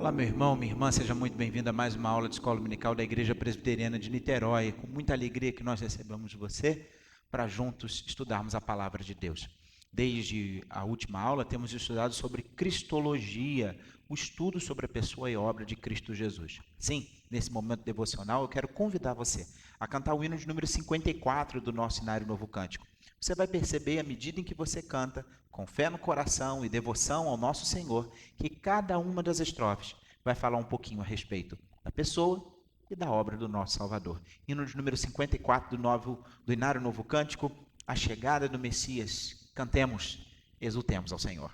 Olá, meu irmão, minha irmã, seja muito bem-vindo a mais uma aula de Escola Dominical da Igreja Presbiteriana de Niterói. Com muita alegria que nós recebemos você para juntos estudarmos a Palavra de Deus. Desde a última aula, temos estudado sobre Cristologia, o estudo sobre a pessoa e obra de Cristo Jesus. Sim, nesse momento devocional, eu quero convidar você a cantar o hino de número 54 do nosso Cenário Novo Cântico. Você vai perceber, à medida em que você canta, com fé no coração e devoção ao nosso Senhor, que cada uma das estrofes vai falar um pouquinho a respeito da pessoa e da obra do nosso Salvador. Hino de número 54 do Inário Novo Cântico, a chegada do Messias. Cantemos, exultemos ao Senhor.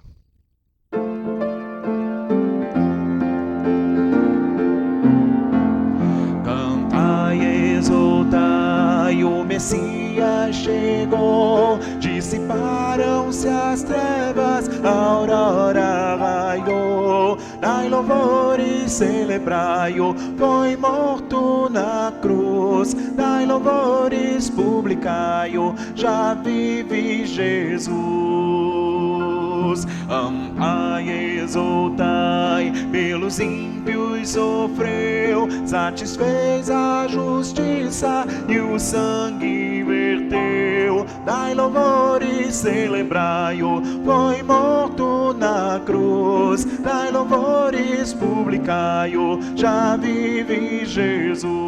Cantai, exultai, o Messias chegou, dissiparam-se as trevas, a aurora raiou, dai louvores, celebrai-o, foi morto na cruz, dai louvores, publicai-o, já vive Jesus. Amai, exultai, pelos ímpios sofreu, satisfez a justiça e o sangue verteu. Dai louvores, celebrai-o, foi morto na cruz. Dai louvores, publicai-o, já vive Jesus.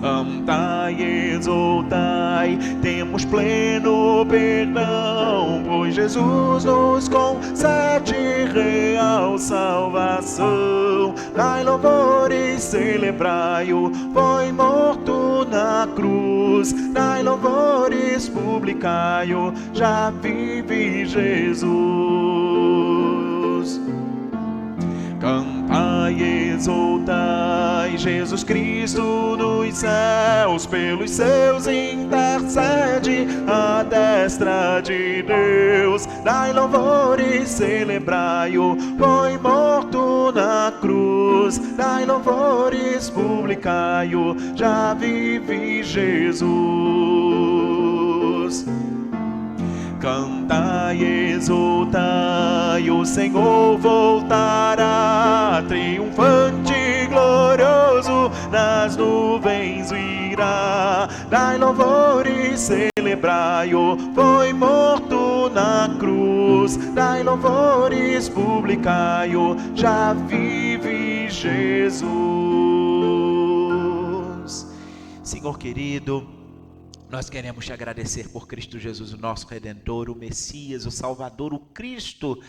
Amai, exultai, temos pleno perdão, pois Jesus nos concede real salvação. Dai louvores, celebrai-o, foi morto na cruz. Dai louvores, publicai-o, já vive Jesus. Cantai, exultai, Jesus Cristo nos céus, pelos seus intercede à destra de Deus. Dai louvores, celebrai-o, foi morto na cruz. Dai louvores, publicai-o, já vive Jesus. Cantai, exultai, o Senhor voltará, triunfante e glorioso, nas nuvens virá. Dai louvores, celebrai-o, foi morto na cruz. Dai louvores, publicai-o, já vive Jesus. Senhor querido, nós queremos te agradecer por Cristo Jesus, o nosso Redentor, o Messias, o Salvador, o Cristo,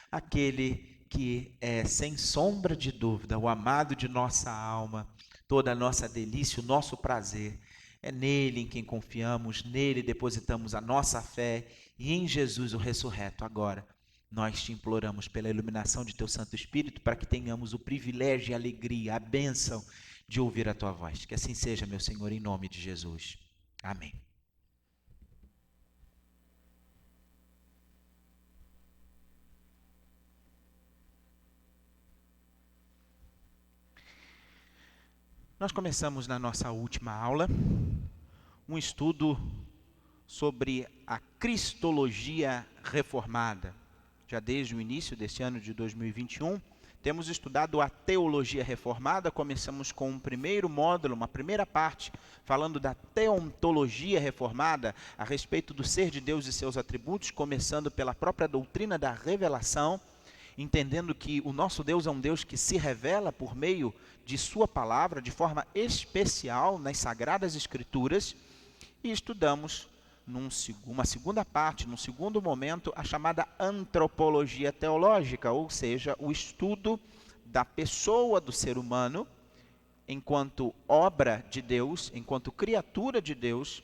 aquele que é, sem sombra de dúvida, o amado de nossa alma, toda a nossa delícia, o nosso prazer. É nele em quem confiamos, nele depositamos a nossa fé e em Jesus o ressurreto. Agora, nós te imploramos pela iluminação de teu Santo Espírito para que tenhamos o privilégio e a alegria, a bênção de ouvir a tua voz. Que assim seja, meu Senhor, em nome de Jesus. Amém. Nós começamos na nossa última aula um estudo sobre a Cristologia reformada. Já desde o início deste ano de 2021, temos estudado a teologia reformada. Começamos com um primeiro módulo, uma primeira parte, falando da teontologia reformada, a respeito do ser de Deus e seus atributos, começando pela própria doutrina da revelação, entendendo que o nosso Deus é um Deus que se revela por meio de sua palavra, de forma especial nas Sagradas Escrituras, e estudamos numa segunda parte, num segundo momento, a chamada antropologia teológica, ou seja, o estudo da pessoa do ser humano enquanto obra de Deus, enquanto criatura de Deus,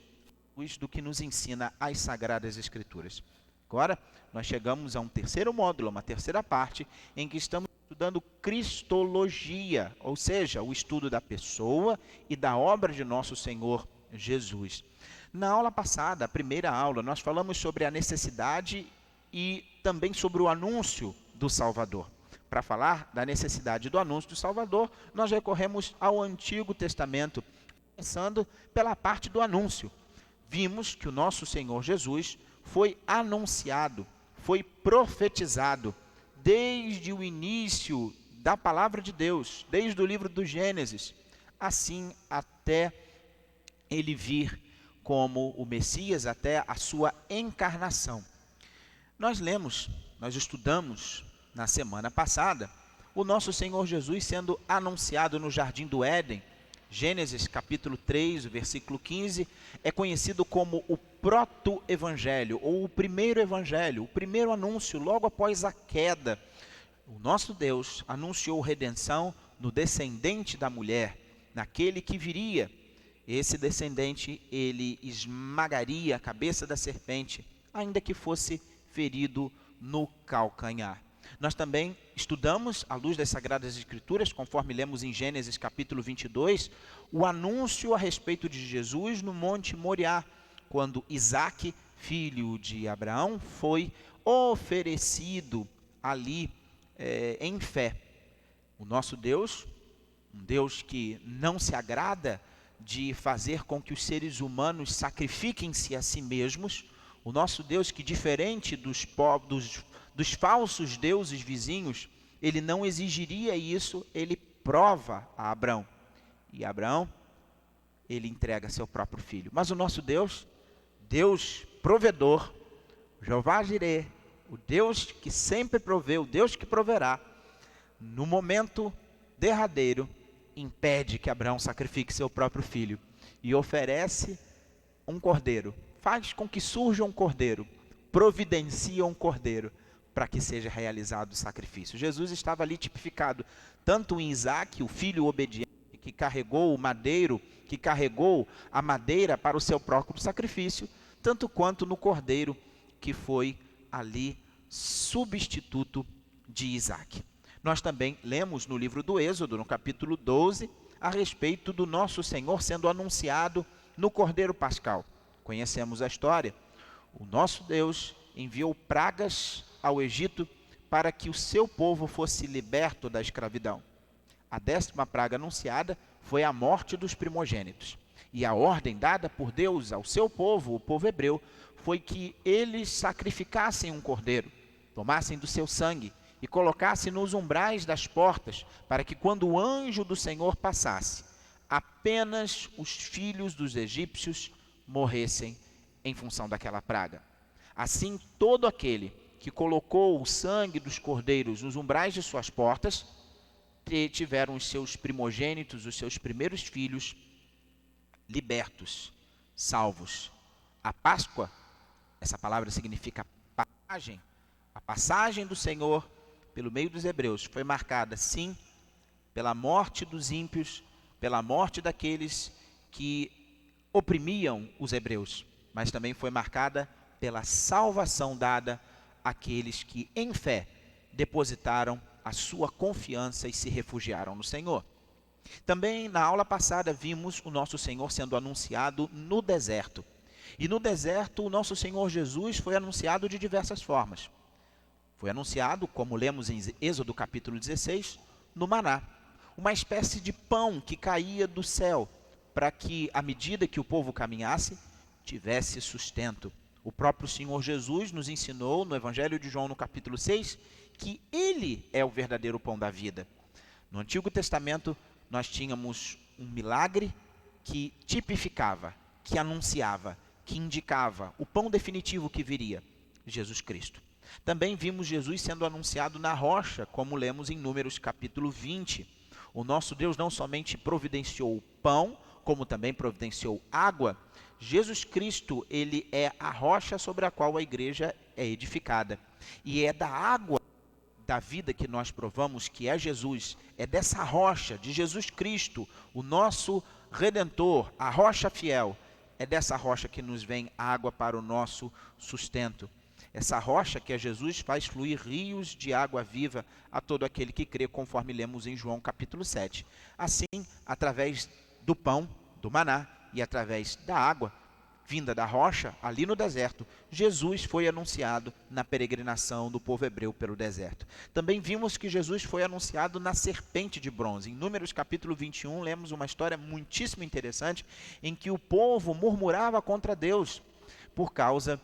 do que nos ensina as Sagradas Escrituras. Agora, nós chegamos a um terceiro módulo, uma terceira parte, em que estamos estudando Cristologia, ou seja, o estudo da pessoa e da obra de nosso Senhor Jesus. Na aula passada, a primeira aula, nós falamos sobre a necessidade e também sobre o anúncio do Salvador. Para falar da necessidade do anúncio do Salvador, nós recorremos ao Antigo Testamento, começando pela parte do anúncio. Vimos que o nosso Senhor Jesus foi anunciado, foi profetizado desde o início da palavra de Deus, desde o livro do Gênesis, assim até ele vir como o Messias, até a sua encarnação. Nós estudamos na semana passada o nosso Senhor Jesus sendo anunciado no Jardim do Éden. Gênesis capítulo 3, o versículo 15, é conhecido como o proto-evangelho, ou o primeiro evangelho, o primeiro anúncio, logo após a queda. O nosso Deus anunciou redenção no descendente da mulher, naquele que viria. Esse descendente, ele esmagaria a cabeça da serpente, ainda que fosse ferido no calcanhar. Nós também estudamos, à luz das Sagradas Escrituras, conforme lemos em Gênesis capítulo 22, o anúncio a respeito de Jesus no Monte Moriá, quando Isaque, filho de Abraão, foi oferecido ali em fé. O nosso Deus, um Deus que não se agrada de fazer com que os seres humanos sacrifiquem-se a si mesmos, o nosso Deus que, diferente dos falsos deuses vizinhos, ele não exigiria isso, ele prova a Abraão. E Abraão, ele entrega seu próprio filho. Mas o nosso Deus, Deus provedor, Jeová Jireh, o Deus que sempre proveu, o Deus que proverá, no momento derradeiro, impede que Abraão sacrifique seu próprio filho e oferece um cordeiro. Faz com que surja um cordeiro, providencia um cordeiro para que seja realizado o sacrifício. Jesus estava ali tipificado tanto em Isaque, o filho obediente, que carregou o madeiro, que carregou a madeira para o seu próprio sacrifício, tanto quanto no cordeiro, que foi ali substituto de Isaque. Nós também lemos no livro do Êxodo, no capítulo 12, a respeito do nosso Senhor sendo anunciado no Cordeiro Pascal. Conhecemos a história. O nosso Deus enviou pragas ao Egito para que o seu povo fosse liberto da escravidão. A 10ª praga anunciada foi a morte dos primogênitos. E a ordem dada por Deus ao seu povo, o povo hebreu, foi que eles sacrificassem um cordeiro, tomassem do seu sangue e colocassem nos umbrais das portas, para que quando o anjo do Senhor passasse, apenas os filhos dos egípcios morressem em função daquela praga. Assim, todo aquele que colocou o sangue dos cordeiros nos umbrais de suas portas, tiveram os seus primogênitos, os seus primeiros filhos, libertos, salvos. A Páscoa, essa palavra significa passagem, a passagem do Senhor pelo meio dos hebreus foi marcada, sim, pela morte dos ímpios, pela morte daqueles que oprimiam os hebreus, mas também foi marcada pela salvação dada àqueles que, em fé, depositaram a sua confiança e se refugiaram no Senhor. Também, na aula passada, vimos o nosso Senhor sendo anunciado no deserto. E no deserto, o nosso Senhor Jesus foi anunciado de diversas formas. Foi anunciado, como lemos em Êxodo capítulo 16, no maná, uma espécie de pão que caía do céu, para que, à medida que o povo caminhasse, tivesse sustento. O próprio Senhor Jesus nos ensinou, no Evangelho de João, no capítulo 6, que Ele é o verdadeiro pão da vida. No Antigo Testamento, nós tínhamos um milagre que tipificava, que anunciava, que indicava o pão definitivo que viria, Jesus Cristo. Também vimos Jesus sendo anunciado na rocha, como lemos em Números capítulo 20. O nosso Deus não somente providenciou o pão, como também providenciou água. Jesus Cristo, ele é a rocha sobre a qual a igreja é edificada. E é da água da vida que nós provamos, que é Jesus, é dessa rocha, de Jesus Cristo, o nosso Redentor, a rocha fiel, é dessa rocha que nos vem água para o nosso sustento. Essa rocha que é Jesus faz fluir rios de água viva a todo aquele que crê, conforme lemos em João capítulo 7. Assim, através do pão, do maná, e através da água, vinda da rocha, ali no deserto, Jesus foi anunciado na peregrinação do povo hebreu pelo deserto. Também vimos que Jesus foi anunciado na serpente de bronze. Em Números capítulo 21, lemos uma história muitíssimo interessante, em que o povo murmurava contra Deus, por causa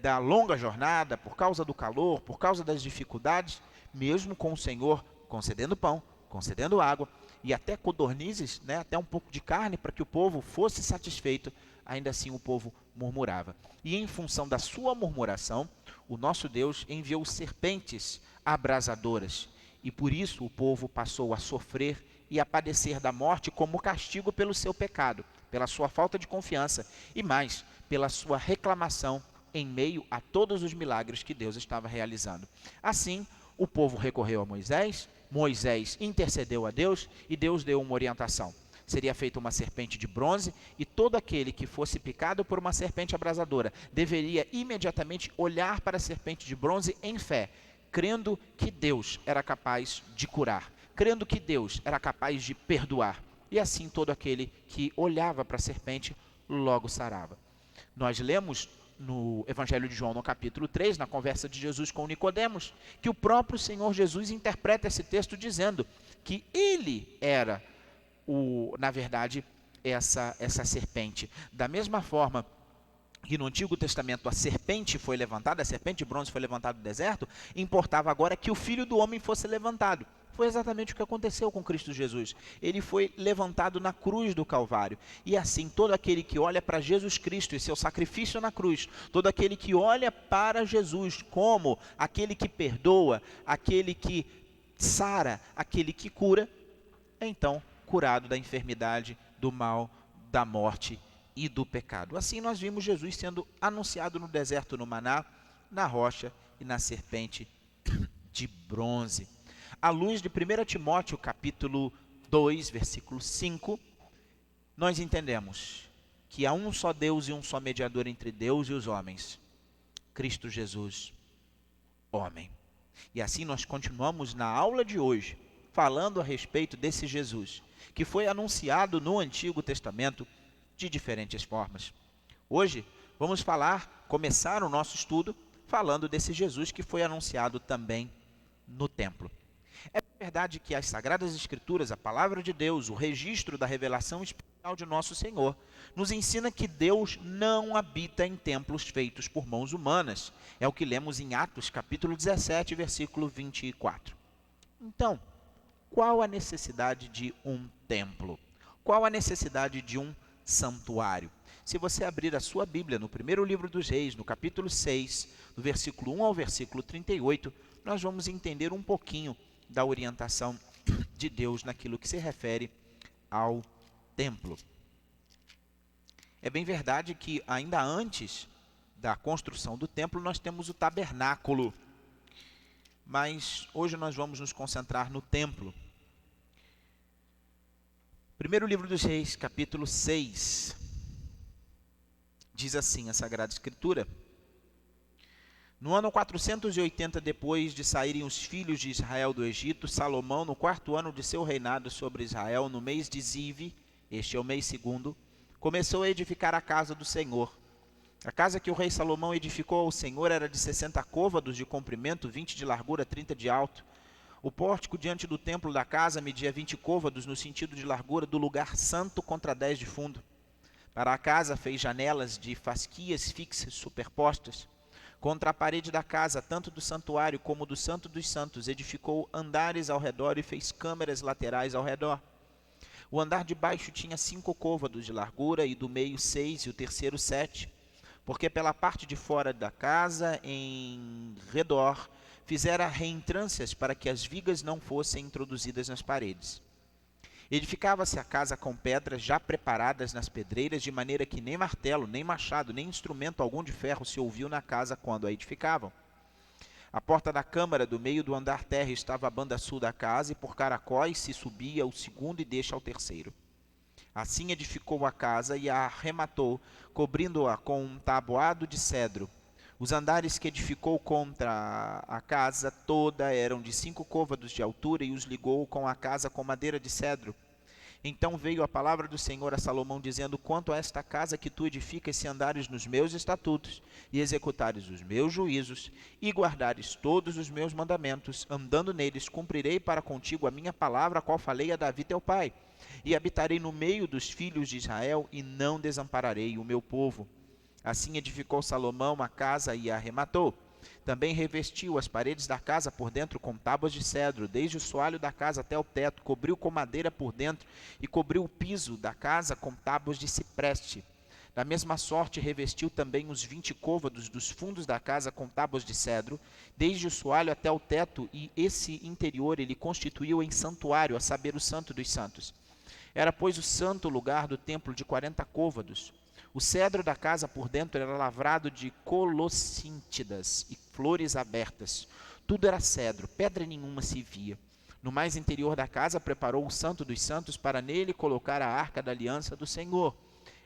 da longa jornada, por causa do calor, por causa das dificuldades, mesmo com o Senhor concedendo pão, concedendo água e até codornizes, né, até um pouco de carne para que o povo fosse satisfeito, ainda assim o povo murmurava. E em função da sua murmuração, o nosso Deus enviou serpentes abrasadoras. E por isso o povo passou a sofrer e a padecer da morte como castigo pelo seu pecado, pela sua falta de confiança e mais, pela sua reclamação em meio a todos os milagres que Deus estava realizando. Assim, o povo recorreu a Moisés, Moisés intercedeu a Deus e Deus deu uma orientação. Seria feita uma serpente de bronze e todo aquele que fosse picado por uma serpente abrasadora deveria imediatamente olhar para a serpente de bronze em fé, crendo que Deus era capaz de curar, crendo que Deus era capaz de perdoar. E assim todo aquele que olhava para a serpente logo sarava. Nós lemos no Evangelho de João, no capítulo 3, na conversa de Jesus com Nicodemos, que o próprio Senhor Jesus interpreta esse texto dizendo que ele era, na verdade, essa serpente. Da mesma forma que no Antigo Testamento a serpente foi levantada, a serpente de bronze foi levantada do deserto, importava agora que o Filho do Homem fosse levantado. Foi exatamente o que aconteceu com Cristo Jesus. Ele foi levantado na cruz do Calvário. E assim, todo aquele que olha para Jesus Cristo e seu sacrifício na cruz, todo aquele que olha para Jesus como aquele que perdoa, aquele que sara, aquele que cura, é então curado da enfermidade, do mal, da morte e do pecado. Assim nós vimos Jesus sendo anunciado no deserto no maná, na rocha e na serpente de bronze. À luz de 1 Timóteo capítulo 2, versículo 5, nós entendemos que há um só Deus e um só mediador entre Deus e os homens, Cristo Jesus, homem. E assim nós continuamos na aula de hoje, falando a respeito desse Jesus, que foi anunciado no Antigo Testamento de diferentes formas. Hoje vamos começar o nosso estudo falando desse Jesus que foi anunciado também no templo. É verdade que as Sagradas Escrituras, a Palavra de Deus, o registro da revelação especial de nosso Senhor, nos ensina que Deus não habita em templos feitos por mãos humanas. É o que lemos em Atos, capítulo 17, versículo 24. Então, qual a necessidade de um templo? Qual a necessidade de um santuário? Se você abrir a sua Bíblia no primeiro livro dos Reis, no capítulo 6, do versículo 1 ao versículo 38, nós vamos entender um pouquinho da orientação de Deus naquilo que se refere ao templo. É bem verdade que ainda antes da construção do templo nós temos o tabernáculo, mas hoje nós vamos nos concentrar no templo. Primeiro livro dos Reis, capítulo 6, diz assim a Sagrada Escritura: no ano 480 depois de saírem os filhos de Israel do Egito, Salomão, no 4º ano de seu reinado sobre Israel, no mês de Zive, este é o mês segundo, começou a edificar a casa do Senhor. A casa que o rei Salomão edificou ao Senhor era de 60 côvados de comprimento, 20 de largura, 30 de alto. O pórtico diante do templo da casa media 20 côvados no sentido de largura do lugar santo contra 10 de fundo. Para a casa fez janelas de fasquias fixas superpostas. Contra a parede da casa, tanto do santuário como do Santo dos Santos, edificou andares ao redor e fez câmeras laterais ao redor. O andar de baixo tinha 5 côvados de largura, e do meio 6, e o terceiro 7, porque pela parte de fora da casa, em redor, fizera reentrâncias para que as vigas não fossem introduzidas nas paredes. Edificava-se a casa com pedras já preparadas nas pedreiras, de maneira que nem martelo, nem machado, nem instrumento algum de ferro se ouviu na casa quando a edificavam. A porta da câmara do meio do andar térreo estava à banda sul da casa, e por caracóis se subia ao segundo e deixa ao terceiro. Assim edificou a casa e a arrematou, cobrindo-a com um tabuado de cedro. Os andares que edificou contra a casa toda eram de 5 côvados de altura, e os ligou com a casa com madeira de cedro. Então veio a palavra do Senhor a Salomão, dizendo: quanto a esta casa que tu edificas, se andares nos meus estatutos, e executares os meus juízos, e guardares todos os meus mandamentos, andando neles, cumprirei para contigo a minha palavra, a qual falei a Davi teu pai, e habitarei no meio dos filhos de Israel, e não desampararei o meu povo. Assim edificou Salomão a casa e a arrematou. Também revestiu as paredes da casa por dentro com tábuas de cedro, desde o soalho da casa até o teto, cobriu com madeira por dentro e cobriu o piso da casa com tábuas de cipreste. Da mesma sorte revestiu também os 20 côvados dos fundos da casa com tábuas de cedro, desde o soalho até o teto, e esse interior ele constituiu em santuário, a saber, o Santo dos Santos. Era, pois, o santo lugar do templo de 40 côvados. O cedro da casa por dentro era lavrado de colossíntidas e flores abertas. Tudo era cedro, pedra nenhuma se via. No mais interior da casa preparou o Santo dos Santos para nele colocar a arca da aliança do Senhor.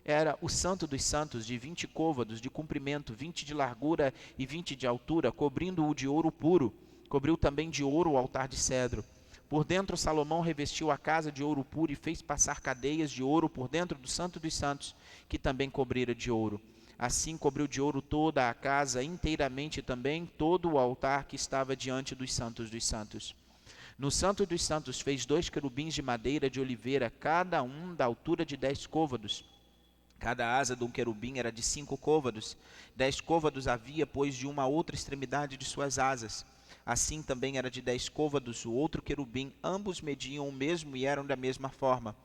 Era o Santo dos Santos de 20 côvados de comprimento, 20 de largura e 20 de altura, cobrindo-o de ouro puro. Cobriu também de ouro o altar de cedro. Por dentro Salomão revestiu a casa de ouro puro e fez passar cadeias de ouro por dentro do Santo dos Santos, que também cobrira de ouro. Assim cobriu de ouro toda a casa inteiramente, também todo o altar que estava diante dos Santos dos Santos. No Santo dos Santos fez 2 querubins de madeira de oliveira, cada um da altura de 10 côvados. Cada asa de um querubim era de 5 côvados. 10 côvados havia, pois, de uma a outra extremidade de suas asas. Assim também era de 10 côvados o outro querubim, ambos mediam o mesmo e eram da mesma forma.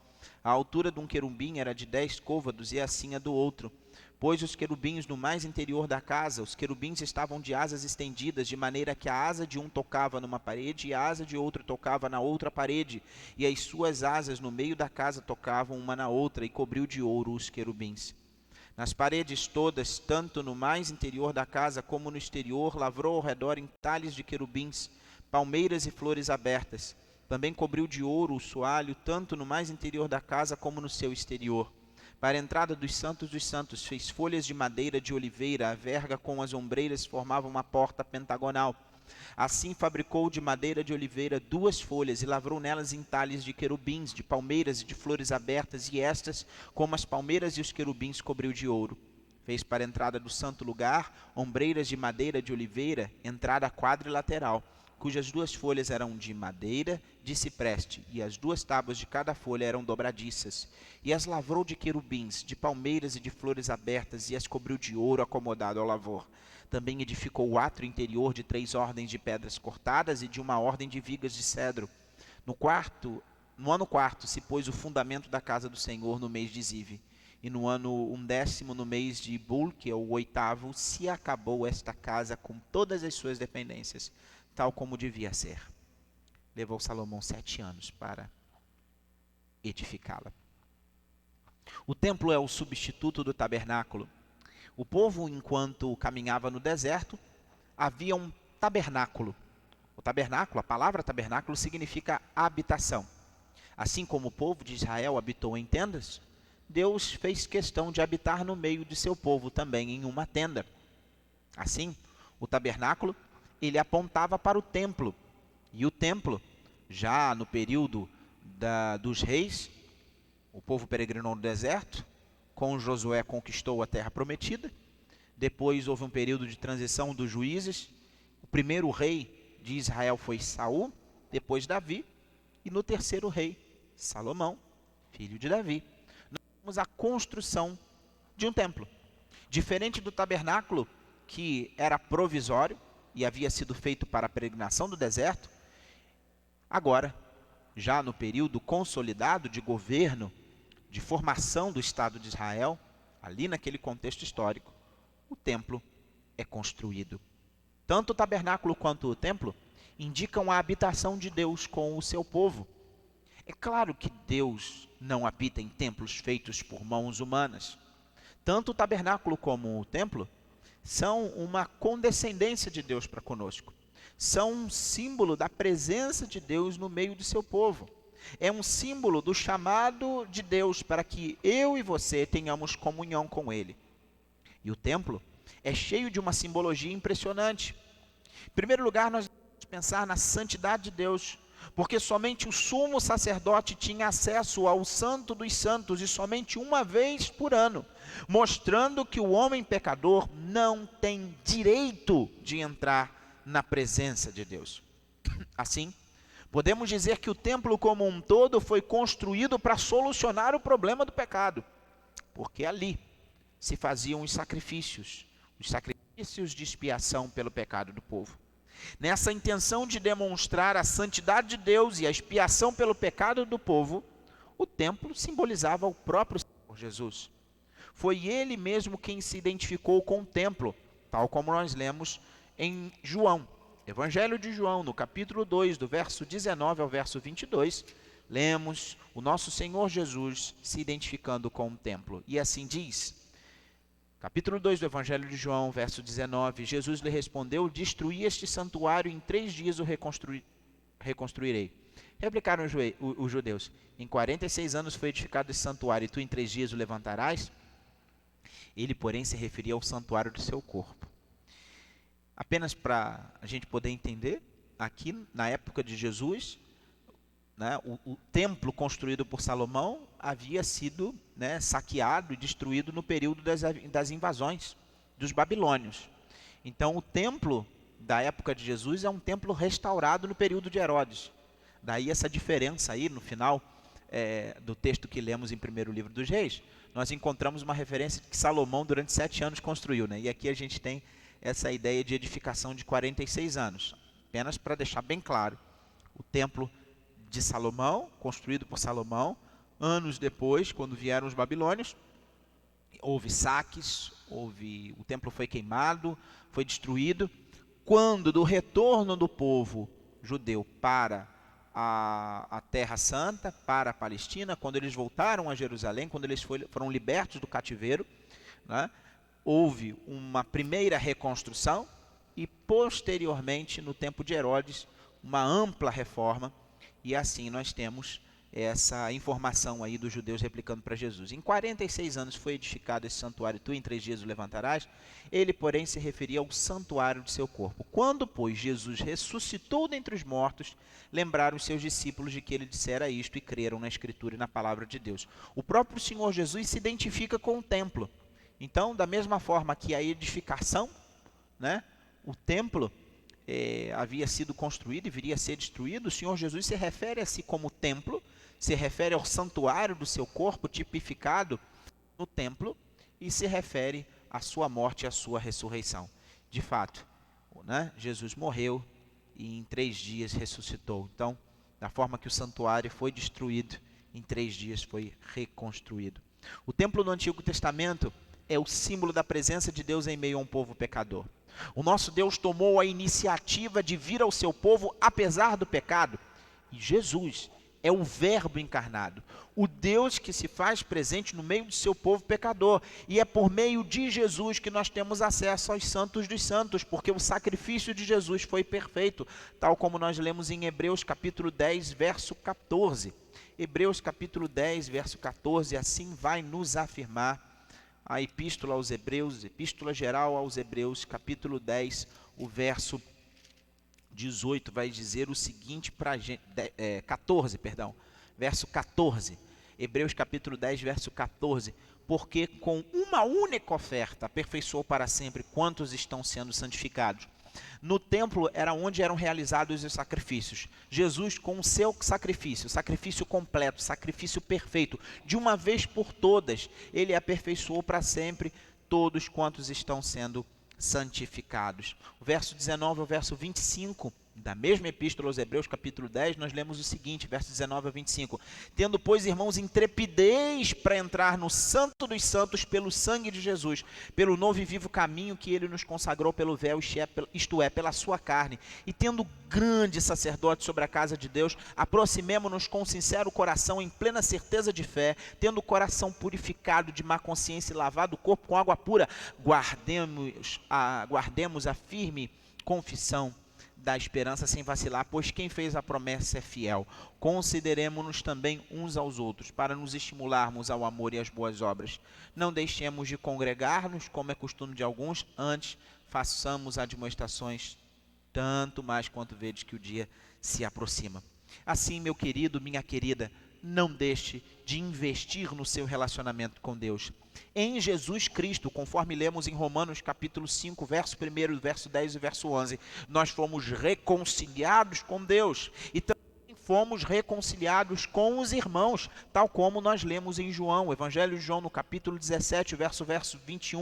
A altura de um querubim era de 10 côvados e assim a do outro. Pois os querubins no mais interior da casa, os querubins estavam de asas estendidas, de maneira que a asa de um tocava numa parede e a asa de outro tocava na outra parede, e as suas asas no meio da casa tocavam uma na outra, e cobriu de ouro os querubins. Nas paredes todas, tanto no mais interior da casa como no exterior, lavrou ao redor entalhes de querubins, palmeiras e flores abertas. Também cobriu de ouro o soalho, tanto no mais interior da casa como no seu exterior. Para a entrada dos santos, fez folhas de madeira de oliveira, a verga com as ombreiras formava uma porta pentagonal. Assim fabricou de madeira de oliveira 2 folhas e lavrou nelas entalhes de querubins, de palmeiras e de flores abertas, e estas, como as palmeiras e os querubins, cobriu de ouro. Fez para a entrada do santo lugar ombreiras de madeira de oliveira, entrada quadrilateral, cujas 2 folhas eram de madeira de cipreste, e as 2 tábuas de cada folha eram dobradiças. E as lavrou de querubins, de palmeiras e de flores abertas, e as cobriu de ouro acomodado ao lavor. Também edificou o átrio interior de 3 ordens de pedras cortadas e de uma ordem de vigas de cedro. No ano quarto se pôs o fundamento da casa do Senhor no mês de Zive. E no ano 11º, no mês de Bul, que é o 8º, se acabou esta casa com todas as suas dependências, tal como devia ser. Levou Salomão 7 anos para edificá-la. O templo é o substituto do tabernáculo. O povo, enquanto caminhava no deserto, havia um tabernáculo. O tabernáculo, a palavra tabernáculo, significa habitação. Assim como o povo de Israel habitou em tendas, Deus fez questão de habitar no meio de seu povo também em uma tenda. Assim, o tabernáculo, ele apontava para o templo. E o templo, já no período dos reis, o povo peregrinou no deserto, com Josué conquistou a terra prometida. Depois houve um período de transição dos juízes. O primeiro rei de Israel foi Saul, depois Davi, e no terceiro rei, Salomão, filho de Davi. Nós temos a construção de um templo. Diferente do tabernáculo, que era provisório e havia sido feito para a peregrinação do deserto, agora, já no período consolidado de governo, de formação do Estado de Israel, ali naquele contexto histórico, o templo é construído. Tanto o tabernáculo quanto o templo indicam a habitação de Deus com o seu povo. É claro que Deus não habita em templos feitos por mãos humanas. Tanto o tabernáculo como o templo são uma condescendência de Deus para conosco. São um símbolo da presença de Deus no meio do seu povo. É um símbolo do chamado de Deus para que eu e você tenhamos comunhão com Ele. E o templo é cheio de uma simbologia impressionante. Em primeiro lugar, nós vamos pensar na santidade de Deus, porque somente o sumo sacerdote tinha acesso ao Santo dos Santos e somente uma vez por ano, mostrando que o homem pecador não tem direito de entrar na presença de Deus. Assim, podemos dizer que o templo como um todo foi construído para solucionar o problema do pecado, porque ali se faziam os sacrifícios de expiação pelo pecado do povo. Nessa intenção de demonstrar a santidade de Deus e a expiação pelo pecado do povo, o templo simbolizava o próprio Senhor Jesus. Foi ele mesmo quem se identificou com o templo, tal como nós lemos em João. Evangelho de João, no capítulo 2, do verso 19 ao verso 22, lemos o nosso Senhor Jesus se identificando com o templo. E assim diz, capítulo 2 do Evangelho de João, verso 19, Jesus lhe respondeu: destruí este santuário, em 3 dias o reconstruirei. Replicaram os judeus: em 46 anos foi edificado esse santuário, e tu em 3 dias o levantarás? Ele, porém, se referia ao santuário do seu corpo. Apenas para a gente poder entender, aqui na época de Jesus, né, o templo construído por Salomão havia sido, né, saqueado e destruído no período das invasões dos babilônios. Então o templo da época de Jesus é um templo restaurado no período de Herodes. Daí essa diferença aí no final do texto que lemos em primeiro livro dos Reis, nós encontramos uma referência que Salomão durante 7 anos construiu, né? E aqui a gente tem essa ideia de edificação de 46 anos. Apenas para deixar bem claro, o templo de Salomão, construído por Salomão, anos depois, quando vieram os babilônios, houve saques, o templo foi queimado, foi destruído. Quando do retorno do povo judeu para a Terra Santa, para a Palestina, quando eles voltaram a Jerusalém, quando eles foram libertos do cativeiro, né, houve uma primeira reconstrução e posteriormente, no tempo de Herodes, uma ampla reforma. E assim nós temos essa informação aí dos judeus replicando para Jesus. Em 46 anos foi edificado esse santuário, tu em 3 dias o levantarás. Ele, porém, se referia ao santuário de seu corpo. Quando, pois, Jesus ressuscitou dentre os mortos, lembraram os seus discípulos de que ele dissera isto e creram na Escritura e na palavra de Deus. O próprio Senhor Jesus se identifica com o templo. Então, da mesma forma que a edificação, né, o templo havia sido construído e viria a ser destruído, o Senhor Jesus se refere a si como templo, se refere ao santuário do seu corpo tipificado no templo e se refere à sua morte e à sua ressurreição. De fato, né, Jesus morreu e em 3 dias ressuscitou. Então, da forma que o santuário foi destruído, em 3 dias foi reconstruído. O templo no Antigo Testamento é o símbolo da presença de Deus em meio a um povo pecador. O nosso Deus tomou a iniciativa de vir ao seu povo apesar do pecado. E Jesus é o Verbo encarnado, o Deus que se faz presente no meio do seu povo pecador. E é por meio de Jesus que nós temos acesso aos santos dos santos, porque o sacrifício de Jesus foi perfeito, tal como nós lemos em Hebreus capítulo 10, verso 14. Hebreus capítulo 10, verso 14, assim vai nos afirmar a epístola aos Hebreus, epístola geral aos Hebreus, capítulo 10, o verso 18, vai dizer o seguinte para a gente, 14, perdão, verso 14, Hebreus capítulo 10, verso 14, porque com uma única oferta aperfeiçoou para sempre quantos estão sendo santificados. No templo era onde eram realizados os sacrifícios. Jesus, com o seu sacrifício completo, sacrifício perfeito, de uma vez por todas, ele aperfeiçoou para sempre todos quantos estão sendo santificados. O verso 19 ao verso 25 da mesma epístola aos Hebreus, capítulo 10, nós lemos o seguinte, verso 19 a 25. Tendo, pois, irmãos, intrepidez para entrar no santo dos santos pelo sangue de Jesus, pelo novo e vivo caminho que ele nos consagrou pelo véu, isto é, pela sua carne, e tendo grande sacerdote sobre a casa de Deus, aproximemo-nos com sincero coração, em plena certeza de fé, tendo o coração purificado de má consciência e lavado o corpo com água pura, guardemos a firme confissão da esperança sem vacilar, pois quem fez a promessa é fiel. Consideremo-nos também uns aos outros, para nos estimularmos ao amor e às boas obras. Não deixemos de congregar-nos, como é costume de alguns, antes façamos admoestações, tanto mais quanto vedes que o dia se aproxima. Assim, meu querido, minha querida, não deixe de investir no seu relacionamento com Deus. Em Jesus Cristo, conforme lemos em Romanos capítulo 5, verso 1, verso 10 e verso 11, nós fomos reconciliados com Deus e também fomos reconciliados com os irmãos, tal como nós lemos em João, o Evangelho de João, no capítulo 17, verso 20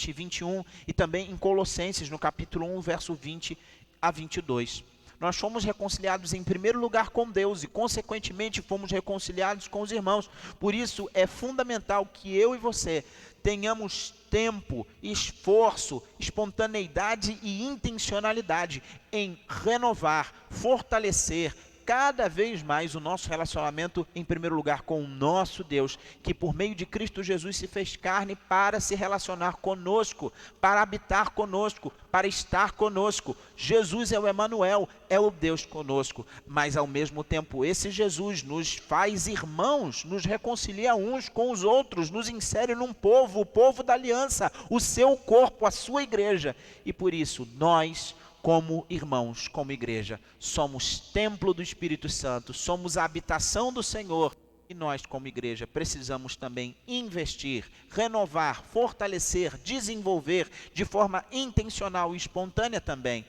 e 21, e também em Colossenses, no capítulo 1, verso 20 a 22. Nós fomos reconciliados em primeiro lugar com Deus e, consequentemente, fomos reconciliados com os irmãos. Por isso, é fundamental que eu e você tenhamos tempo, esforço, espontaneidade e intencionalidade em renovar, fortalecer cada vez mais o nosso relacionamento, em primeiro lugar, com o nosso Deus, que por meio de Cristo Jesus se fez carne para se relacionar conosco, para habitar conosco, para estar conosco. Jesus é o Emanuel, é o Deus conosco, mas ao mesmo tempo esse Jesus nos faz irmãos, nos reconcilia uns com os outros, nos insere num povo, o povo da aliança, o seu corpo, a sua igreja, e por isso nós, como irmãos, como igreja, somos templo do Espírito Santo, somos a habitação do Senhor, e nós, como igreja, precisamos também investir, renovar, fortalecer, desenvolver de forma intencional e espontânea também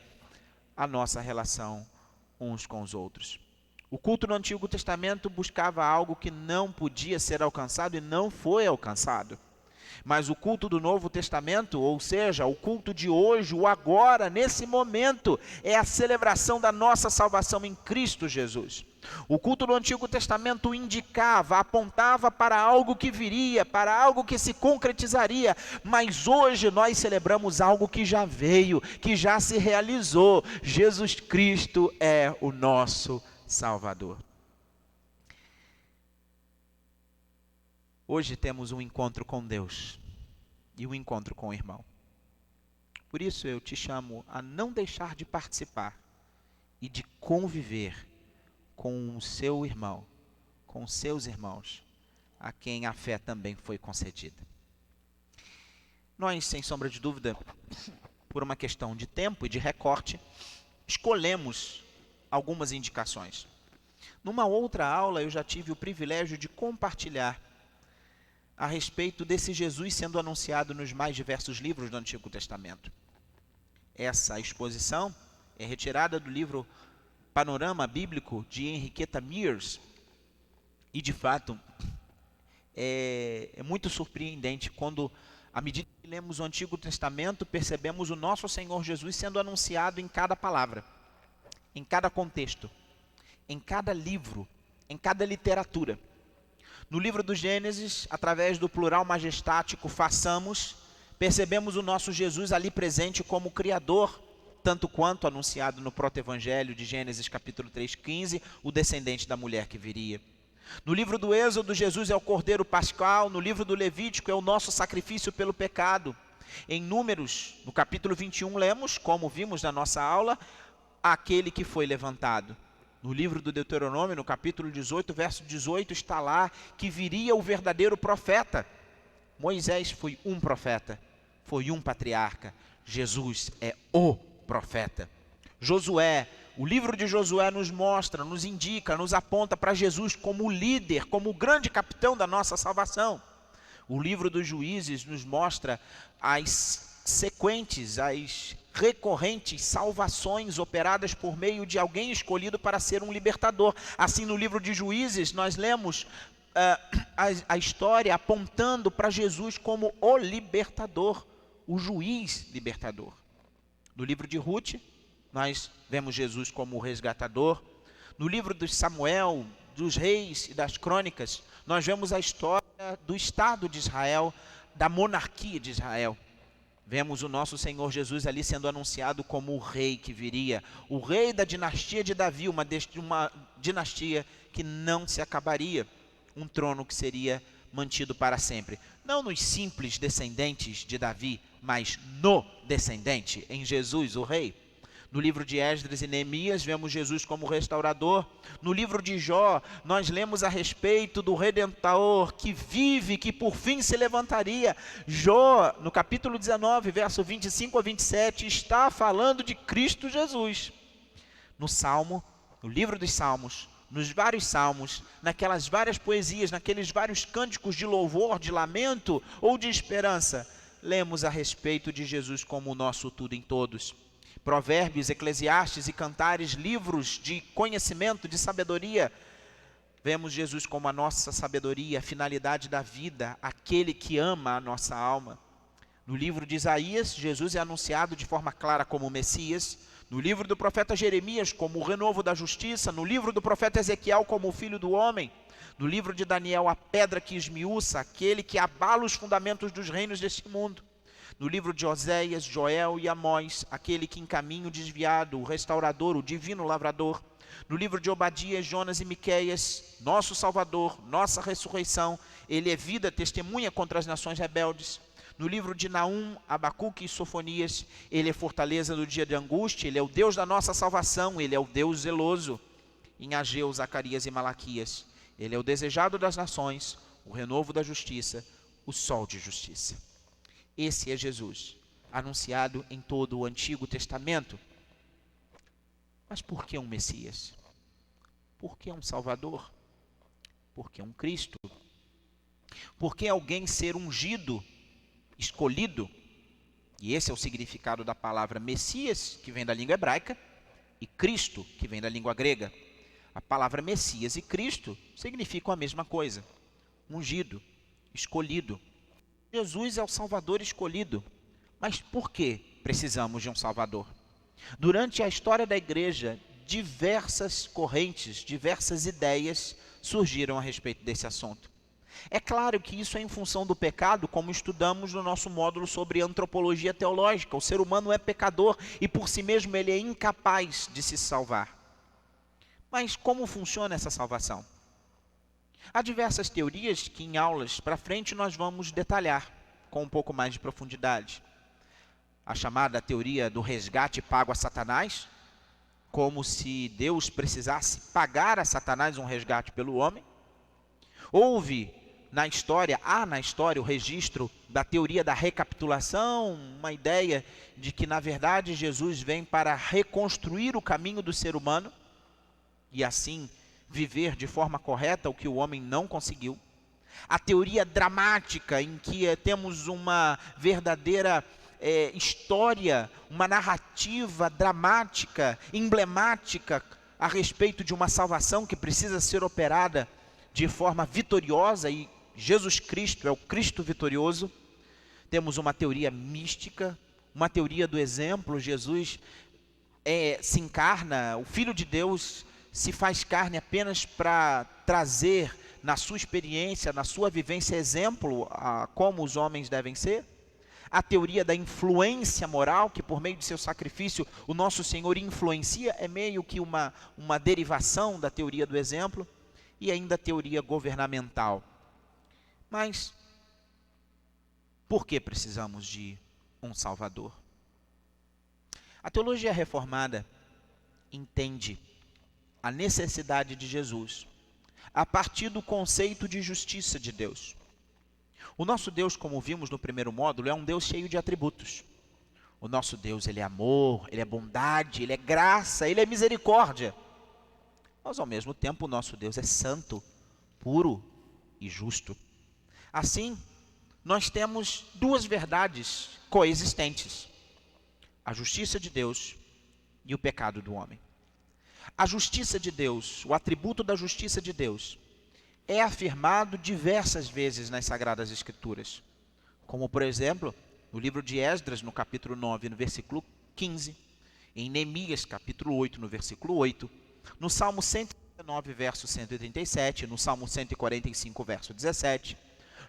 a nossa relação uns com os outros. O culto no Antigo Testamento buscava algo que não podia ser alcançado e não foi alcançado. Mas o culto do Novo Testamento, ou seja, o culto de hoje, o agora, nesse momento, é a celebração da nossa salvação em Cristo Jesus. O culto do Antigo Testamento indicava, apontava para algo que viria, para algo que se concretizaria, mas hoje nós celebramos algo que já veio, que já se realizou. Jesus Cristo é o nosso Salvador. Hoje temos um encontro com Deus e um encontro com o irmão. Por isso eu te chamo a não deixar de participar e de conviver com o seu irmão, com os seus irmãos, a quem a fé também foi concedida. Nós, sem sombra de dúvida, por uma questão de tempo e de recorte, escolhemos algumas indicações. Numa outra aula eu já tive o privilégio de compartilhar a respeito desse Jesus sendo anunciado nos mais diversos livros do Antigo Testamento. Essa exposição é retirada do livro Panorama Bíblico de Henrietta Mears, e de fato é muito surpreendente quando, à medida que lemos o Antigo Testamento, percebemos o nosso Senhor Jesus sendo anunciado em cada palavra, em cada contexto, em cada livro, em cada literatura. No livro do Gênesis, através do plural majestático façamos, percebemos o nosso Jesus ali presente como Criador, tanto quanto anunciado no proto-evangelho de Gênesis capítulo 3:15, o descendente da mulher que viria. No livro do Êxodo, Jesus é o Cordeiro Pascal. No livro do Levítico, é o nosso sacrifício pelo pecado. Em Números, no capítulo 21, lemos, como vimos na nossa aula, aquele que foi levantado. No livro do Deuteronômio, no capítulo 18, verso 18, está lá que viria o verdadeiro profeta. Moisés foi um profeta, foi um patriarca. Jesus é o profeta. Josué, o livro de Josué nos mostra, nos indica, nos aponta para Jesus como o líder, como o grande capitão da nossa salvação. O livro dos Juízes nos mostra as sequentes, as recorrentes salvações operadas por meio de alguém escolhido para ser um libertador. Assim, no livro de Juízes, nós lemos a história apontando para Jesus como o libertador, o juiz libertador. No livro de Ruth, nós vemos Jesus como o resgatador. No livro de Samuel, dos reis e das crônicas, nós vemos a história do Estado de Israel, da monarquia de Israel. Vemos o nosso Senhor Jesus ali sendo anunciado como o rei que viria, o rei da dinastia de Davi, uma dinastia que não se acabaria, um trono que seria mantido para sempre. Não nos simples descendentes de Davi, mas no descendente, em Jesus, o rei. No livro de Esdras e Neemias, vemos Jesus como restaurador. No livro de Jó, nós lemos a respeito do Redentor que vive, que por fim se levantaria. Jó, no capítulo 19, verso 25 a 27, está falando de Cristo Jesus. No Salmo, no livro dos Salmos, nos vários salmos, naquelas várias poesias, naqueles vários cânticos de louvor, de lamento ou de esperança, lemos a respeito de Jesus como o nosso tudo em todos. Provérbios, Eclesiastes e Cantares, livros de conhecimento, de sabedoria. Vemos Jesus como a nossa sabedoria, a finalidade da vida, aquele que ama a nossa alma. No livro de Isaías, Jesus é anunciado de forma clara como o Messias. No livro do profeta Jeremias, como o renovo da justiça. No livro do profeta Ezequiel, como o Filho do Homem. No livro de Daniel, a pedra que esmiuça, aquele que abala os fundamentos dos reinos deste mundo. No livro de Oséias, Joel e Amós, aquele que em caminho desviado, o restaurador, o divino lavrador. No livro de Obadias, Jonas e Miqueias, nosso Salvador, nossa ressurreição, ele é vida, testemunha contra as nações rebeldes. No livro de Naum, Abacuque e Sofonias, ele é fortaleza no dia de angústia, ele é o Deus da nossa salvação, ele é o Deus zeloso. Em Ageu, Zacarias e Malaquias, ele é o desejado das nações, o renovo da justiça, o sol de justiça. Esse é Jesus, anunciado em todo o Antigo Testamento. Mas por que um Messias? Por que um Salvador? Por que um Cristo? Por que alguém ser ungido, escolhido? E esse é o significado da palavra Messias, que vem da língua hebraica, e Cristo, que vem da língua grega. A palavra Messias e Cristo significam a mesma coisa. Ungido, escolhido. Jesus é o Salvador escolhido. Mas por que precisamos de um Salvador? Durante a história da igreja, diversas correntes, diversas ideias surgiram a respeito desse assunto. É claro que isso é em função do pecado, como estudamos no nosso módulo sobre antropologia teológica. O ser humano é pecador e por si mesmo ele é incapaz de se salvar. Mas como funciona essa salvação? Há diversas teorias que em aulas para frente nós vamos detalhar com um pouco mais de profundidade. A chamada teoria do resgate pago a Satanás, como se Deus precisasse pagar a Satanás um resgate pelo homem. Há na história o registro da teoria da recapitulação, uma ideia de que na verdade Jesus vem para reconstruir o caminho do ser humano e assim viver de forma correta o que o homem não conseguiu. A teoria dramática, em que temos uma verdadeira história, uma narrativa dramática, emblemática a respeito de uma salvação que precisa ser operada de forma vitoriosa, e Jesus Cristo é o Cristo vitorioso. Temos uma teoria mística, uma teoria do exemplo. Jesus se encarna, o Filho de Deus se faz carne apenas para trazer na sua experiência, na sua vivência, exemplo a como os homens devem ser. A teoria da influência moral, que por meio de seu sacrifício o nosso Senhor influencia, é meio que uma derivação da teoria do exemplo. E ainda a teoria governamental. Mas por que precisamos de um Salvador? A teologia reformada entende a necessidade de Jesus a partir do conceito de justiça de Deus. O nosso Deus, como vimos no primeiro módulo, é um Deus cheio de atributos. O nosso Deus, ele é amor, ele é bondade, ele é graça, ele é misericórdia. Mas ao mesmo tempo o nosso Deus é santo, puro e justo. Assim, nós temos duas verdades coexistentes: a justiça de Deus e o pecado do homem. A justiça de Deus, o atributo da justiça de Deus, é afirmado diversas vezes nas Sagradas Escrituras. Como, por exemplo, no livro de Esdras, no capítulo 9, no versículo 15. Em Neemias, capítulo 8, no versículo 8. No Salmo 119, verso 137. No Salmo 145, verso 17.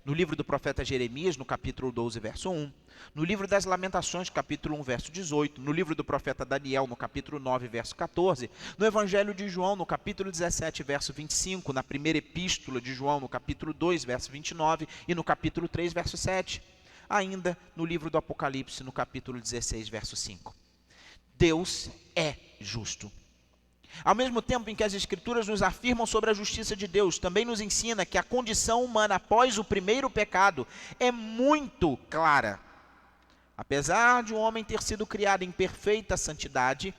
No livro do profeta Jeremias, no capítulo 12, verso 1. No livro das Lamentações, capítulo 1, verso 18. No livro do profeta Daniel, no capítulo 9, verso 14. No Evangelho de João, no capítulo 17, verso 25. Na primeira epístola de João, no capítulo 2, verso 29. E no capítulo 3, verso 7. Ainda no livro do Apocalipse, no capítulo 16, verso 5. Deus é justo. Ao mesmo tempo em que as Escrituras nos afirmam sobre a justiça de Deus, também nos ensina que a condição humana após o primeiro pecado é muito clara. Apesar de o homem ter sido criado em perfeita santidade,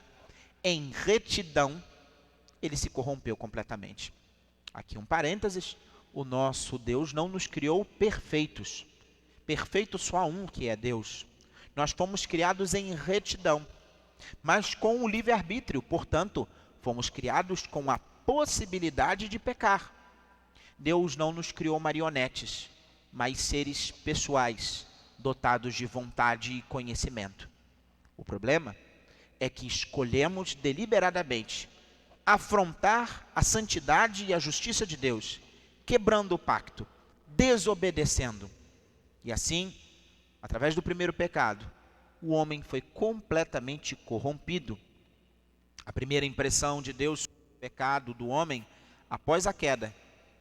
em retidão, ele se corrompeu completamente. Aqui um parênteses: o nosso Deus não nos criou perfeitos. Perfeito só há um, que é Deus. Nós fomos criados em retidão. mas com o livre-arbítrio. Portanto, fomos criados com a possibilidade de pecar. Deus não nos criou marionetes, mas seres pessoais, dotados de vontade e conhecimento. O problema é que escolhemos deliberadamente afrontar a santidade e a justiça de Deus, quebrando o pacto, desobedecendo. E assim, através do primeiro pecado, o homem foi completamente corrompido. A primeira impressão de Deus sobre o pecado do homem, após a queda,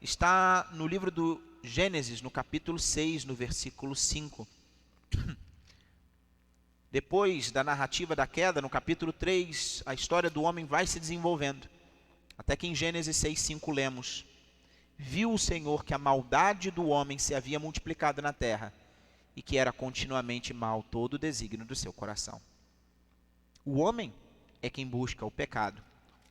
está no livro do Gênesis, no capítulo 6, no versículo 5. Depois da narrativa da queda, no capítulo 3, a história do homem vai se desenvolvendo. Até que em Gênesis 6:5 lemos: viu o Senhor que a maldade do homem se havia multiplicado na terra, e que era continuamente mal todo o desígnio do seu coração. O homem é quem busca o pecado,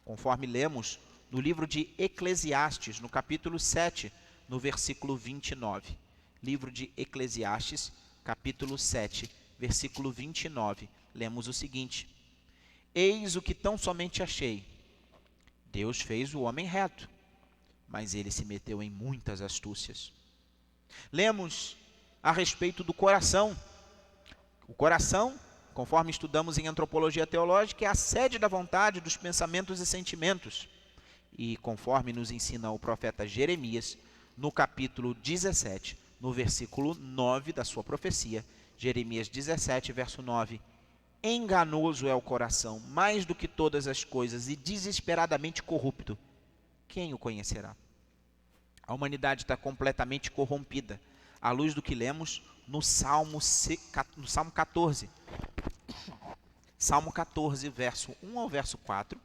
conforme lemos no livro de Eclesiastes, no capítulo 7, no versículo 29. Livro de Eclesiastes, capítulo 7, versículo 29, lemos o seguinte: eis o que tão somente achei. Deus fez o homem reto, mas ele se meteu em muitas astúcias. Lemos a respeito do coração. O coração, conforme estudamos em antropologia teológica, é a sede da vontade, dos pensamentos e sentimentos. E conforme nos ensina o profeta Jeremias, no capítulo 17, no versículo 9 da sua profecia, Jeremias 17, verso 9: enganoso é o coração, mais do que todas as coisas, e desesperadamente corrupto. Quem o conhecerá? A humanidade está completamente corrompida, à luz do que lemos no Salmo 14. Salmo 14, verso 1 ao verso 4.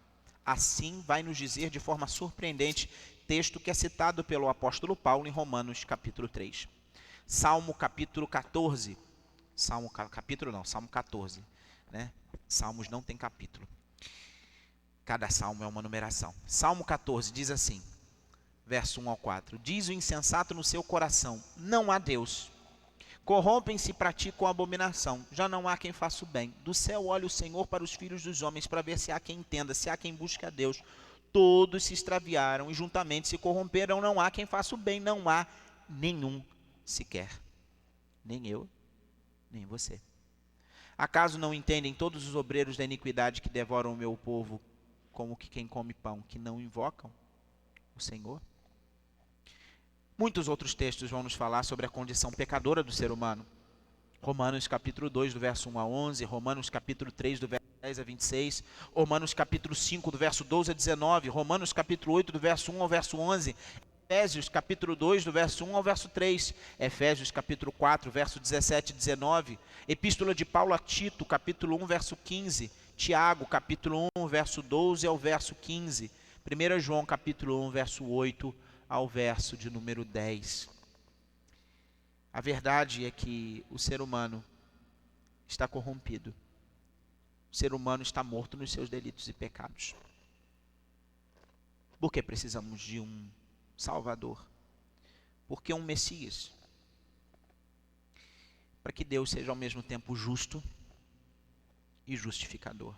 Assim vai nos dizer de forma surpreendente, texto que é citado pelo apóstolo Paulo em Romanos capítulo 3. Salmo capítulo 14. Salmo 14. Né? Salmos não tem capítulo. Cada salmo é uma numeração. Salmo 14 diz assim, verso 1 ao 4. Diz o insensato no seu coração: não há Deus. Corrompem-se e praticam abominação. Já não há quem faça o bem. Do céu olha o Senhor para os filhos dos homens, para ver se há quem entenda, se há quem busque a Deus. Todos se extraviaram e juntamente se corromperam. Não há quem faça o bem, não há nenhum sequer. Nem eu, nem você. Acaso não entendem todos os obreiros da iniquidade que devoram o meu povo, como que quem come pão, que não invocam o Senhor? Muitos outros textos vão nos falar sobre a condição pecadora do ser humano. Romanos capítulo 2, do verso 1 a 11, Romanos capítulo 3, do verso 10 a 26, Romanos capítulo 5, do verso 12 a 19, Romanos capítulo 8, do verso 1 ao verso 11, Efésios capítulo 2, do verso 1 ao verso 3, Efésios capítulo 4, verso 17 e 19, Epístola de Paulo a Tito, capítulo 1, verso 15, Tiago, capítulo 1, verso 12 ao verso 15, 1 João, capítulo 1, verso 8 ao verso de número 10. A verdade é que o ser humano está corrompido. O ser humano está morto nos seus delitos e pecados. Por que precisamos de um Salvador? Porque um Messias. Para que Deus seja ao mesmo tempo justo e justificador.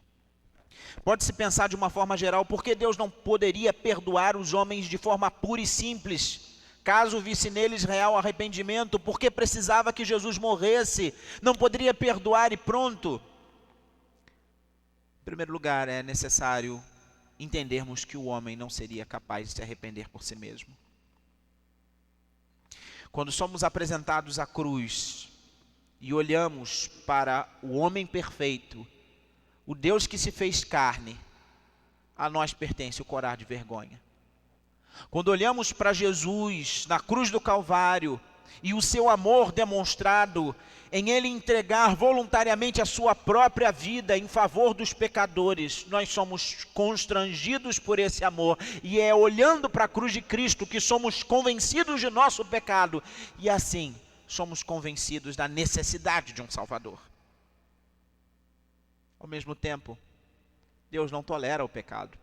Pode-se pensar de uma forma geral, por que Deus não poderia perdoar os homens de forma pura e simples? Caso visse neles real arrependimento, por que precisava que Jesus morresse? Não poderia perdoar e pronto? Em primeiro lugar, é necessário entendermos que o homem não seria capaz de se arrepender por si mesmo. Quando somos apresentados à cruz e olhamos para o homem perfeito, o Deus que se fez carne, a nós pertence o corar de vergonha. Quando olhamos para Jesus na cruz do Calvário e o seu amor demonstrado em ele entregar voluntariamente a sua própria vida em favor dos pecadores, nós somos constrangidos por esse amor, e é olhando para a cruz de Cristo que somos convencidos de nosso pecado, e assim somos convencidos da necessidade de um Salvador. Ao mesmo tempo, Deus não tolera o pecado.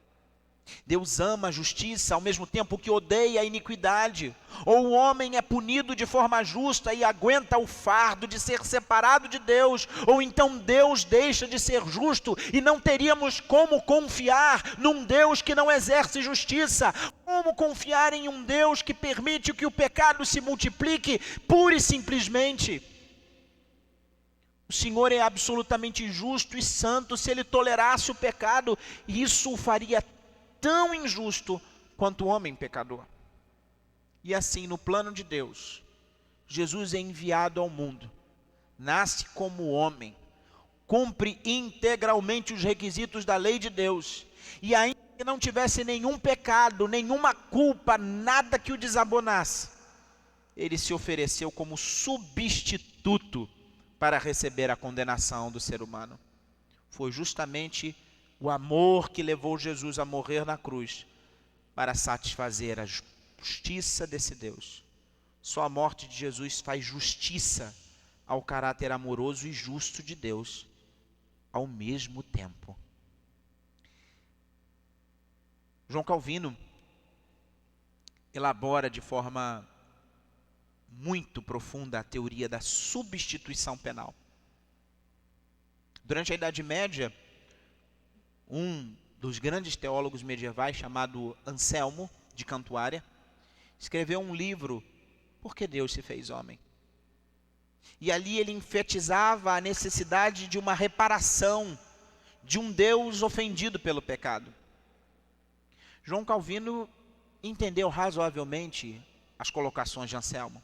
Deus ama a justiça ao mesmo tempo que odeia a iniquidade. Ou o homem é punido de forma justa e aguenta o fardo de ser separado de Deus, ou então Deus deixa de ser justo e não teríamos como confiar num Deus que não exerce justiça. Como confiar em um Deus que permite que o pecado se multiplique pura e simplesmente? O Senhor é absolutamente justo e santo. Se Ele tolerasse o pecado, isso o faria tão injusto quanto o homem pecador. E assim, no plano de Deus, Jesus é enviado ao mundo, nasce como homem, cumpre integralmente os requisitos da lei de Deus, e ainda que não tivesse nenhum pecado, nenhuma culpa, nada que o desabonasse, ele se ofereceu como substituto para receber a condenação do ser humano. Foi justamente o amor que levou Jesus a morrer na cruz para satisfazer a justiça desse Deus. Só a morte de Jesus faz justiça ao caráter amoroso e justo de Deus ao mesmo tempo. João Calvino elabora de forma muito profunda a teoria da substituição penal. Durante a Idade Média, um dos grandes teólogos medievais, chamado Anselmo de Cantuária, escreveu um livro, Por que Deus se fez homem? E ali ele enfatizava a necessidade de uma reparação, de um Deus ofendido pelo pecado. João Calvino entendeu razoavelmente as colocações de Anselmo,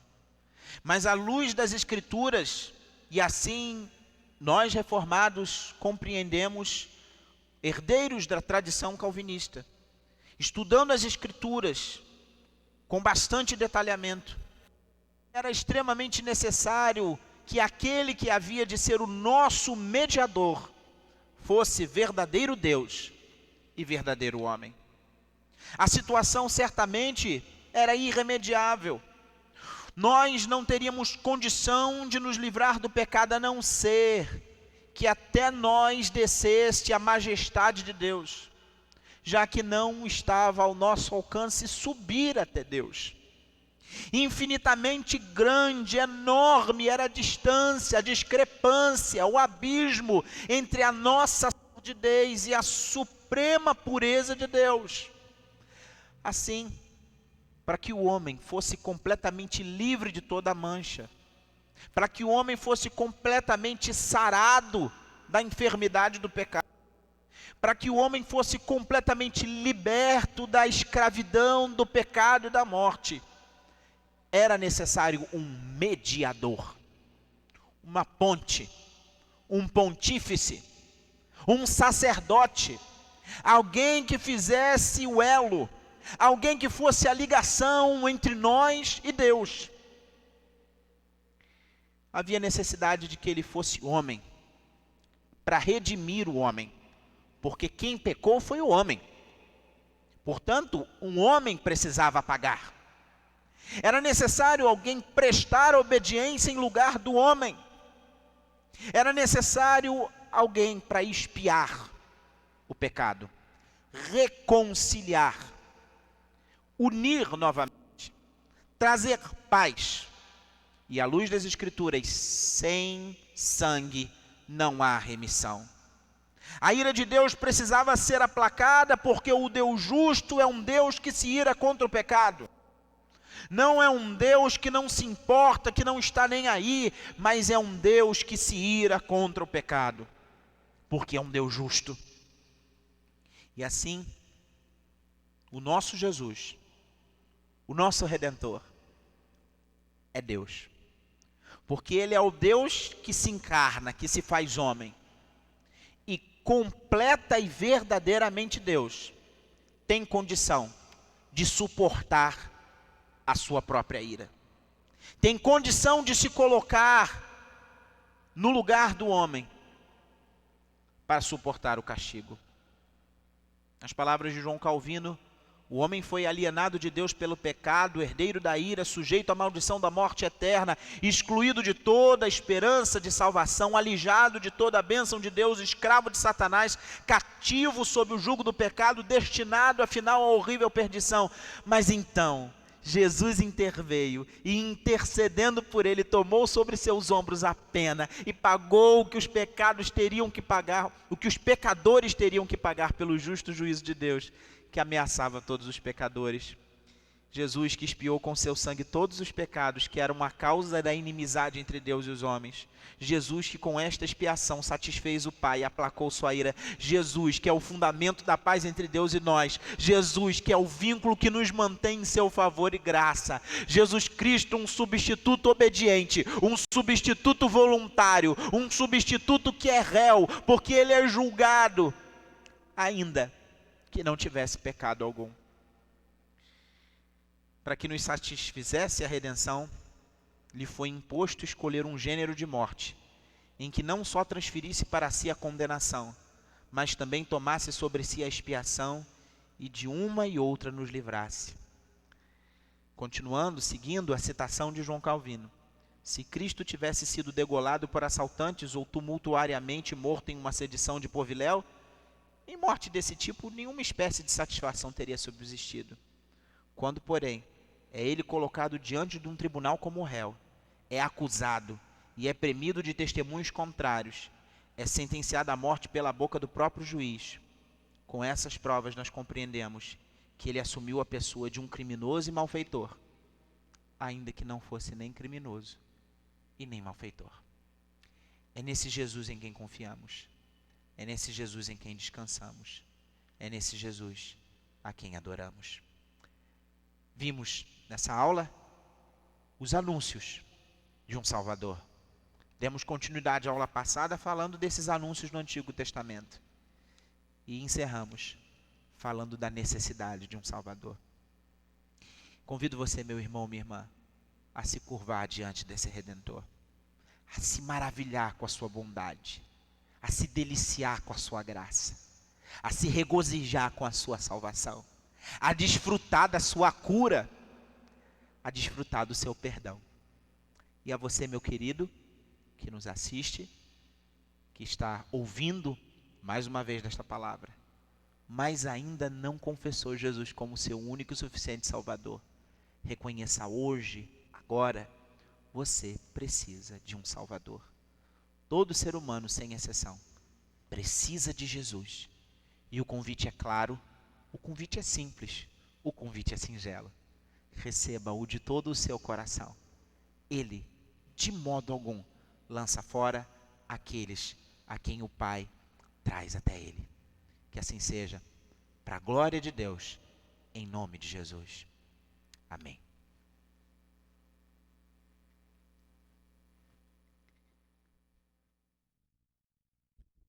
mas à luz das Escrituras, e assim nós reformados compreendemos, herdeiros da tradição calvinista, estudando as Escrituras com bastante detalhamento, era extremamente necessário que aquele que havia de ser o nosso mediador fosse verdadeiro Deus e verdadeiro homem. A situação certamente era irremediável. Nós não teríamos condição de nos livrar do pecado, a não ser que até nós descesse a majestade de Deus, já que não estava ao nosso alcance subir até Deus. Infinitamente grande, enorme era a distância, a discrepância, o abismo entre a nossa sordidez e a suprema pureza de Deus. Assim, para que o homem fosse completamente livre de toda mancha, para que o homem fosse completamente sarado da enfermidade do pecado, para que o homem fosse completamente liberto da escravidão, do pecado e da morte, era necessário um mediador, uma ponte, um pontífice, um sacerdote, alguém que fizesse o elo, alguém que fosse a ligação entre nós e Deus. Havia necessidade de que ele fosse homem, para redimir o homem, porque quem pecou foi o homem. Portanto, um homem precisava pagar. Era necessário alguém prestar obediência em lugar do homem. Era necessário alguém para expiar o pecado, reconciliar, unir novamente, trazer paz. E à luz das Escrituras, sem sangue não há remissão. A ira de Deus precisava ser aplacada, porque o Deus justo é um Deus que se ira contra o pecado. Não é um Deus que não se importa, que não está nem aí, mas é um Deus que se ira contra o pecado, porque é um Deus justo. E assim, o nosso Jesus, o nosso Redentor, é Deus. Porque Ele é o Deus que se encarna, que se faz homem. E completa e verdadeiramente Deus tem condição de suportar a sua própria ira. Tem condição de se colocar no lugar do homem para suportar o castigo. Nas palavras de João Calvino, O homem foi alienado de Deus pelo pecado, herdeiro da ira, sujeito à maldição da morte eterna, excluído de toda a esperança de salvação, alijado de toda a bênção de Deus, escravo de Satanás, cativo sob o jugo do pecado, destinado afinal à horrível perdição. Mas então Jesus interveio e, intercedendo por ele, tomou sobre seus ombros a pena e pagou o que os pecados teriam que pagar, o que os pecadores teriam que pagar pelo justo juízo de Deus, que ameaçava todos os pecadores. Jesus, que expiou com seu sangue todos os pecados que eram a causa da inimizade entre Deus e os homens. Jesus, que com esta expiação satisfez o Pai e aplacou sua ira. Jesus, que é o fundamento da paz entre Deus e nós. Jesus, que é o vínculo que nos mantém em seu favor e graça. Jesus Cristo, um substituto obediente, um substituto voluntário, um substituto que é réu, porque ele é julgado, ainda que não tivesse pecado algum. Para que nos satisfizesse a redenção, lhe foi imposto escolher um gênero de morte, em que não só transferisse para si a condenação, mas também tomasse sobre si a expiação e de uma e outra nos livrasse. Continuando, seguindo a citação de João Calvino, se Cristo tivesse sido degolado por assaltantes ou tumultuariamente morto em uma sedição de Poviléu, em morte desse tipo, nenhuma espécie de satisfação teria subsistido. Quando, porém, é ele colocado diante de um tribunal como réu, é acusado e é premido de testemunhos contrários, é sentenciado à morte pela boca do próprio juiz. Com essas provas nós compreendemos que ele assumiu a pessoa de um criminoso e malfeitor, ainda que não fosse nem criminoso e nem malfeitor. É nesse Jesus em quem confiamos. É nesse Jesus em quem descansamos. É nesse Jesus a quem adoramos. Vimos nessa aula os anúncios de um Salvador. Demos continuidade à aula passada falando desses anúncios no Antigo Testamento. E encerramos falando da necessidade de um Salvador. Convido você, meu irmão, minha irmã, a se curvar diante desse Redentor, a se maravilhar com a sua bondade, a se deliciar com a sua graça, a se regozijar com a sua salvação, a desfrutar da sua cura, a desfrutar do seu perdão. E a você, meu querido, que nos assiste, que está ouvindo mais uma vez desta palavra, mas ainda não confessou Jesus como seu único e suficiente Salvador, reconheça hoje, agora, você precisa de um Salvador. Todo ser humano, sem exceção, precisa de Jesus. E o convite é claro, o convite é simples, o convite é singelo. Receba-o de todo o seu coração. Ele, de modo algum, lança fora aqueles a quem o Pai traz até Ele. Que assim seja, para a glória de Deus, em nome de Jesus. Amém.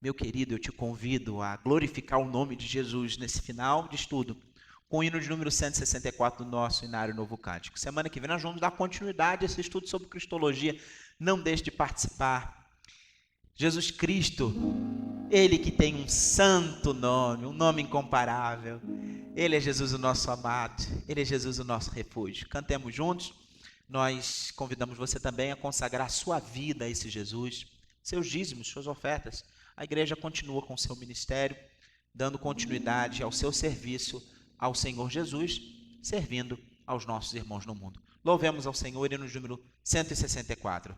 Meu querido, eu te convido a glorificar o nome de Jesus nesse final de estudo, com o hino de número 164 do nosso Inário Novo Cântico. Semana que vem nós vamos dar continuidade a esse estudo sobre Cristologia. Não deixe de participar. Jesus Cristo, Ele que tem um santo nome, um nome incomparável. Ele é Jesus o nosso amado, Ele é Jesus o nosso refúgio. Cantemos juntos. Nós convidamos você também a consagrar a sua vida a esse Jesus, seus dízimos, suas ofertas. A igreja continua com o seu ministério, dando continuidade ao seu serviço ao Senhor Jesus, servindo aos nossos irmãos no mundo. Louvemos ao Senhor e no número 164.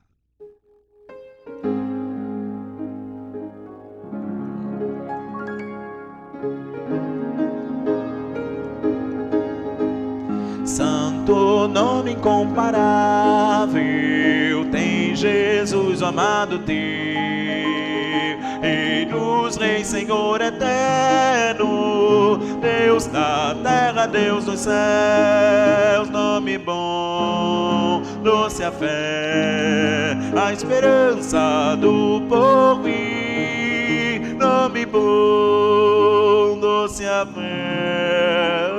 Santo nome incomparável tem Jesus, o amado teu. Rei dos reis, Senhor eterno, Deus da terra, Deus dos céus, nome bom, doce a fé, a esperança do porvir, nome bom, doce a fé,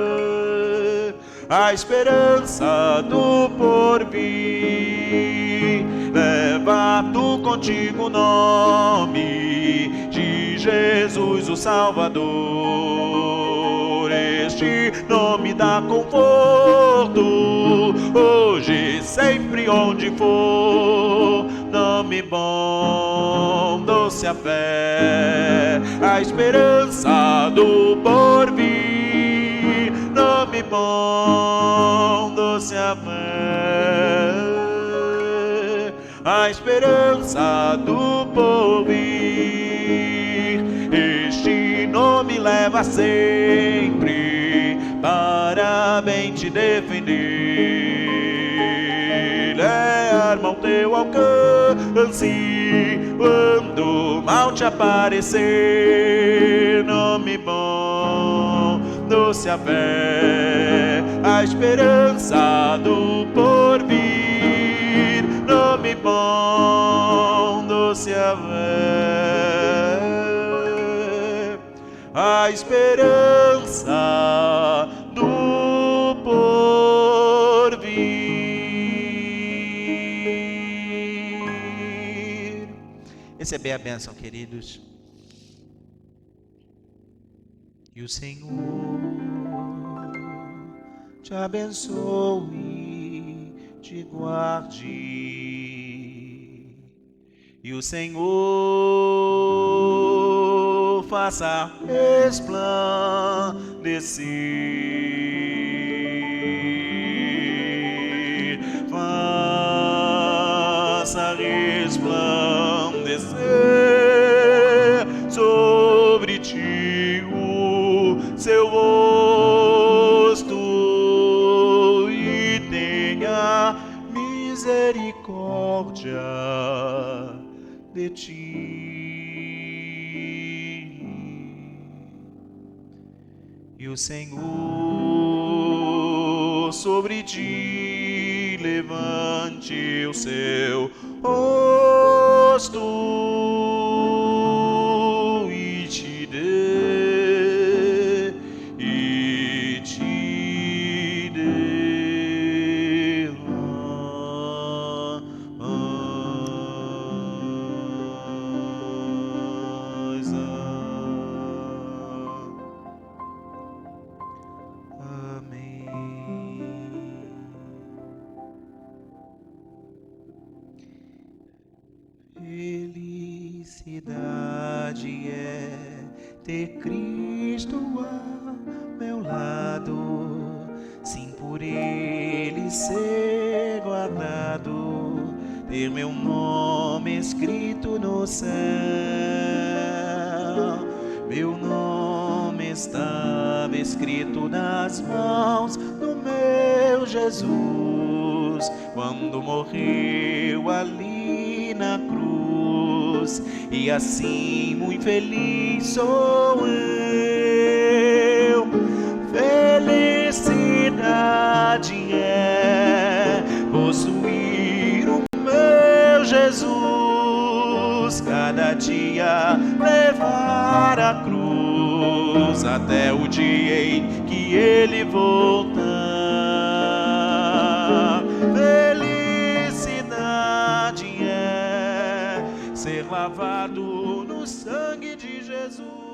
a esperança do porvir, leva tu contigo o nome de Jesus o Salvador. Este não me dá conforto, hoje, sempre, onde for. Nome bom, doce a fé, a esperança do porvir. Nome bom, doce a fé, a esperança do porvir. Este nome leva sempre para bem te defender. É arma ao teu alcance quando o mal te aparecer. Nome bom, doce a fé, a esperança do porvir. Nome bom, doce a fé, a esperança do porvir. Receber a bênção, queridos. E o Senhor te abençoe, te guarde. E o Senhor faça resplandecer, faça resplandecer sobre ti o seu rosto e tenha misericórdia de ti. E o Senhor sobre ti levante o seu rosto e te dê felicidade é ter Cristo ao meu lado, sim, por Ele ser guardado, ter meu nome escrito no céu. Meu nome estava escrito nas mãos do meu Jesus, quando morreu ali na cruz, e assim muito feliz sou eu. Felicidade é possuir o meu Jesus, cada dia levar a cruz até o dia em que Ele voltar. Felicidade é ser lavado no sangue de Jesus.